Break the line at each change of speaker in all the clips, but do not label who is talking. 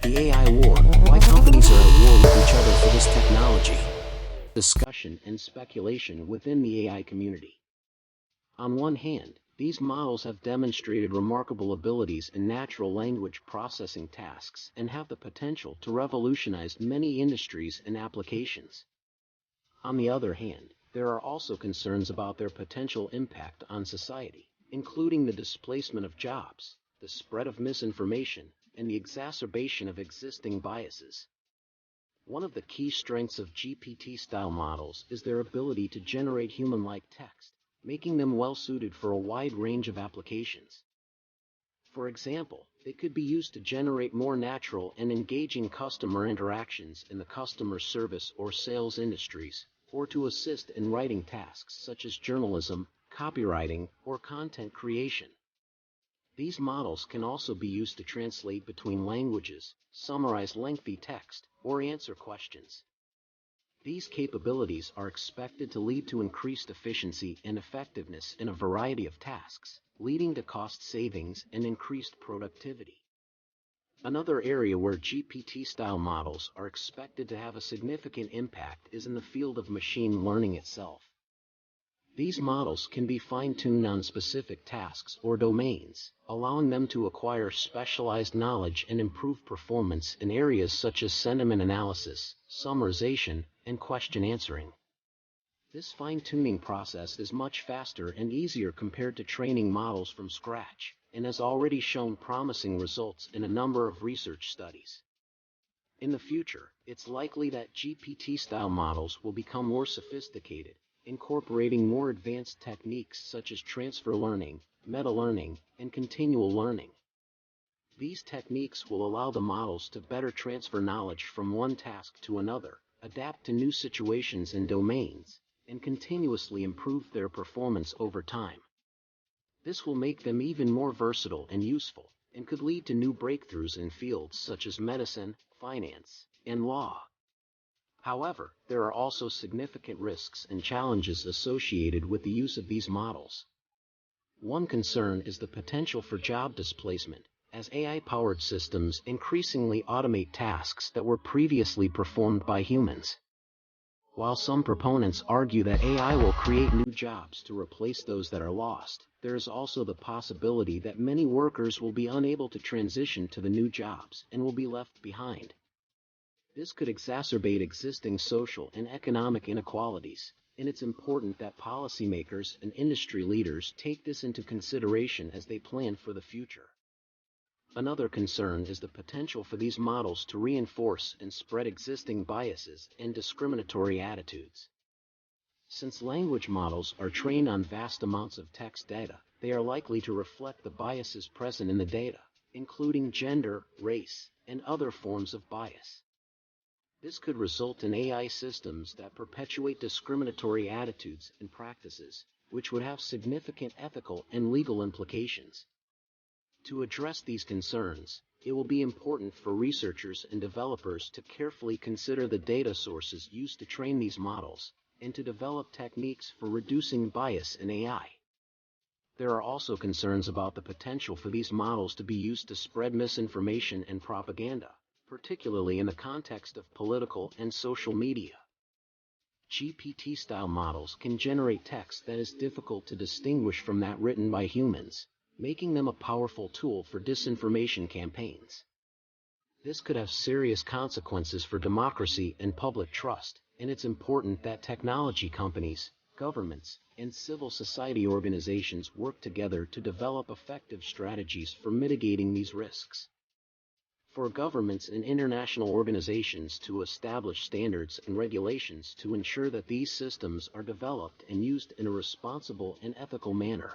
The AI war, why companies are at war with each other for this technology. Discussion and speculation within the AI community. On one hand, these models have demonstrated remarkable abilities in natural language processing tasks and have the potential to revolutionize many industries and applications. On the other hand, there are also concerns about their potential impact on society, including the displacement of jobs, the spread of misinformation, and the exacerbation of existing biases. One of the key strengths of GPT-style models is their ability to generate human-like text, making them well-suited for a wide range of applications. For example, they could be used to generate more natural and engaging customer interactions in the customer service or sales industries, or to assist in writing tasks such as journalism, copywriting, or content creation. These models can also be used to translate between languages, summarize lengthy text, or answer questions. These capabilities are expected to lead to increased efficiency and effectiveness in a variety of tasks, leading to cost savings and increased productivity. Another area where GPT-style models are expected to have a significant impact is in the field of machine learning itself. These models can be fine-tuned on specific tasks or domains, allowing them to acquire specialized knowledge and improve performance in areas such as sentiment analysis, summarization, and question answering. This fine-tuning process is much faster and easier compared to training models from scratch, and has already shown promising results in a number of research studies. In the future, it's likely that GPT-style models will become more sophisticated, incorporating more advanced techniques such as transfer learning, meta-learning, and continual learning. These techniques will allow the models to better transfer knowledge from one task to another, adapt to new situations and domains, and continuously improve their performance over time. This will make them even more versatile and useful, and could lead to new breakthroughs in fields such as medicine, finance, and law. However, there are also significant risks and challenges associated with the use of these models. One concern is the potential for job displacement, as AI-powered systems increasingly automate tasks that were previously performed by humans. While some proponents argue that AI will create new jobs to replace those that are lost, there is also the possibility that many workers will be unable to transition to the new jobs and will be left behind. This could exacerbate existing social and economic inequalities, and it's important that policymakers and industry leaders take this into consideration as they plan for the future. Another concern is the potential for these models to reinforce and spread existing biases and discriminatory attitudes. Since language models are trained on vast amounts of text data, they are likely to reflect the biases present in the data, including gender, race, and other forms of bias. This could result in AI systems that perpetuate discriminatory attitudes and practices, which would have significant ethical and legal implications. To address these concerns, it will be important for researchers and developers to carefully consider the data sources used to train these models, and to develop techniques for reducing bias in AI. There are also concerns about the potential for these models to be used to spread misinformation and propaganda, particularly in the context of political and social media. GPT-style models can generate text that is difficult to distinguish from that written by humans, making them a powerful tool for disinformation campaigns. This could have serious consequences for democracy and public trust, and it's important that technology companies, governments, and civil society organizations work together to develop effective strategies for mitigating these risks. For governments and international organizations to establish standards and regulations to ensure that these systems are developed and used in a responsible and ethical manner.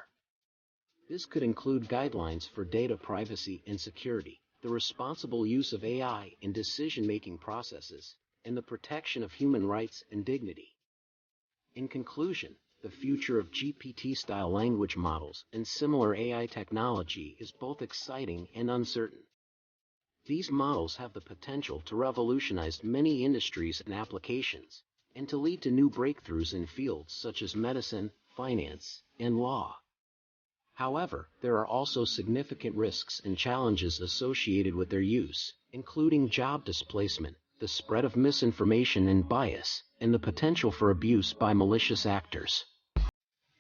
This could include guidelines for data privacy and security, the responsible use of AI in decision-making processes, and the protection of human rights and dignity. In conclusion, the future of GPT-style language models and similar AI technology is both exciting and uncertain. These models have the potential to revolutionize many industries and applications, and to lead to new breakthroughs in fields such as medicine, finance, and law. However, there are also significant risks and challenges associated with their use, including job displacement, the spread of misinformation and bias, and the potential for abuse by malicious actors.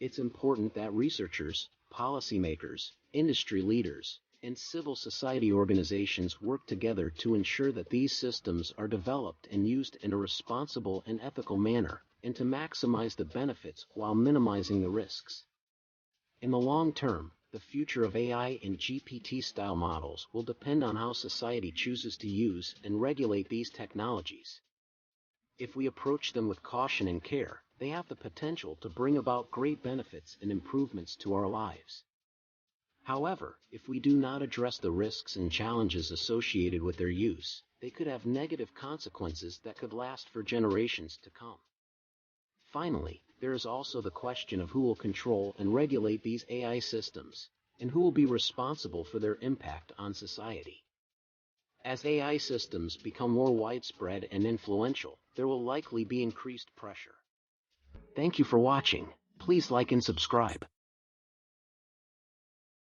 It's important that researchers, policymakers, industry leaders, and civil society organizations work together to ensure that these systems are developed and used in a responsible and ethical manner, and to maximize the benefits while minimizing the risks. In the long term, the future of AI and GPT-style models will depend on how society chooses to use and regulate these technologies. If we approach them with caution and care, they have the potential to bring about great benefits and improvements to our lives. However, if we do not address the risks and challenges associated with their use, they could have negative consequences that could last for generations to come. Finally, there is also the question of who will control and regulate these AI systems, and who will be responsible for their impact on society. As AI systems become more widespread and influential, there will likely be increased pressure. Thank you for watching. Please like and subscribe.